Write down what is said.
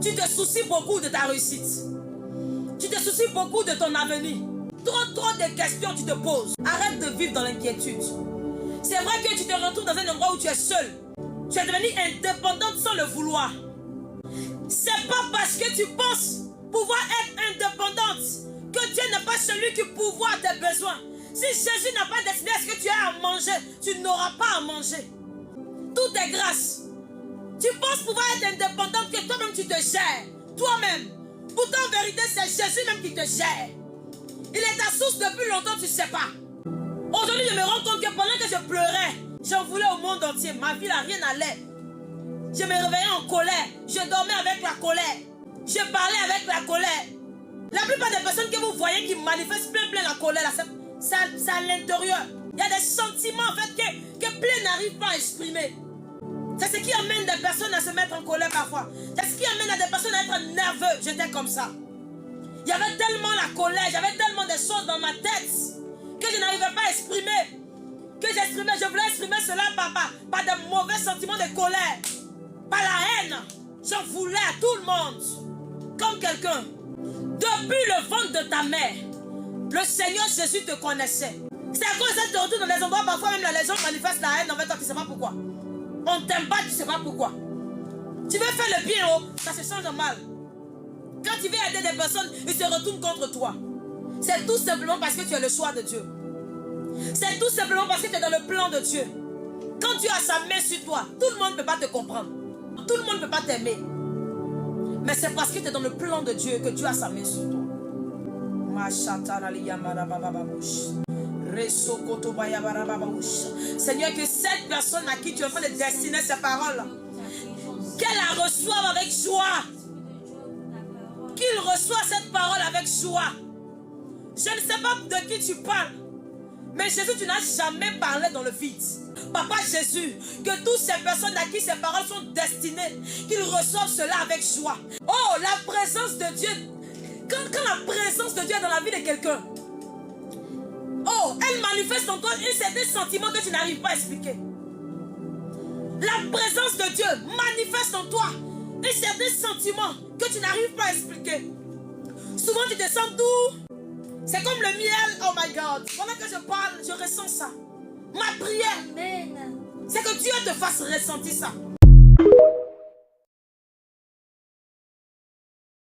Tu te soucies beaucoup de ta réussite. Tu te soucies beaucoup de ton avenir. Trop de questions tu te poses. Arrête de vivre dans l'inquiétude. C'est vrai que tu te retrouves dans un endroit où tu es seul. Tu es devenue indépendante sans le vouloir. C'est pas parce que tu penses pouvoir être indépendante que Dieu n'est pas celui qui pourvoit tes besoins. Si Jésus n'a pas décidé à ce que tu aies à manger, tu n'auras pas à manger. Tout est grâce. Tu penses pouvoir être indépendante que toi-même tu te gères. Toi-même. Pourtant en vérité c'est Jésus même qui te gère. Il est ta source depuis longtemps, tu ne sais pas. Aujourd'hui je me rends compte que pendant que je pleurais, j'en voulais au monde entier. Ma vie là, rien n'allait. Je me réveillais en colère. Je dormais avec la colère. Je parlais avec la colère. La plupart des personnes que vous voyez qui manifestent plein la colère, c'est à l'intérieur. Il y a des sentiments en fait que plein n'arrive pas à exprimer. C'est ce qui amène des personnes à se mettre en colère parfois. C'est ce qui amène à des personnes à être nerveux. J'étais comme ça. Il y avait tellement la colère, j'avais tellement de choses dans ma tête que je n'arrivais pas à exprimer. Je voulais exprimer cela par de mauvais sentiments de colère. Par la haine. J'en voulais à tout le monde. Comme quelqu'un. Depuis le ventre de ta mère, le Seigneur Jésus te connaissait. C'est à cause de ça que tu te retrouves dans des endroits, parfois même les gens manifestent la haine envers toi, tu ne sais pas pourquoi. On t'aime pas, tu ne sais pas pourquoi. Tu veux faire le bien, ça se change en mal. Quand tu veux aider des personnes, ils se retournent contre toi. C'est tout simplement parce que tu es le choix de Dieu. C'est tout simplement parce que tu es dans le plan de Dieu. Quand Dieu a sa main sur toi, tout le monde ne peut pas te comprendre. Tout le monde ne peut pas t'aimer. Mais c'est parce que tu es dans le plan de Dieu que Dieu a sa main sur toi. Seigneur, que cette personne à qui tu es en train de destiner ces paroles, qu'elle la reçoive avec joie. Qu'il reçoive cette parole avec joie. Je ne sais pas de qui tu parles, mais Jésus, tu n'as jamais parlé dans le vide. Papa Jésus, que toutes ces personnes à qui ces paroles sont destinées, qu'ils reçoivent cela avec joie. Oh, la présence de Dieu. Quand la présence de Dieu est dans la vie de quelqu'un, oh, elle manifeste en toi un certain sentiment que tu n'arrives pas à expliquer. La présence de Dieu manifeste en toi un certain sentiment que tu n'arrives pas à expliquer. Souvent tu te sens doux. C'est comme le miel. Oh my God. Pendant que je parle, je ressens ça. Ma prière, c'est que Dieu te fasse ressentir ça.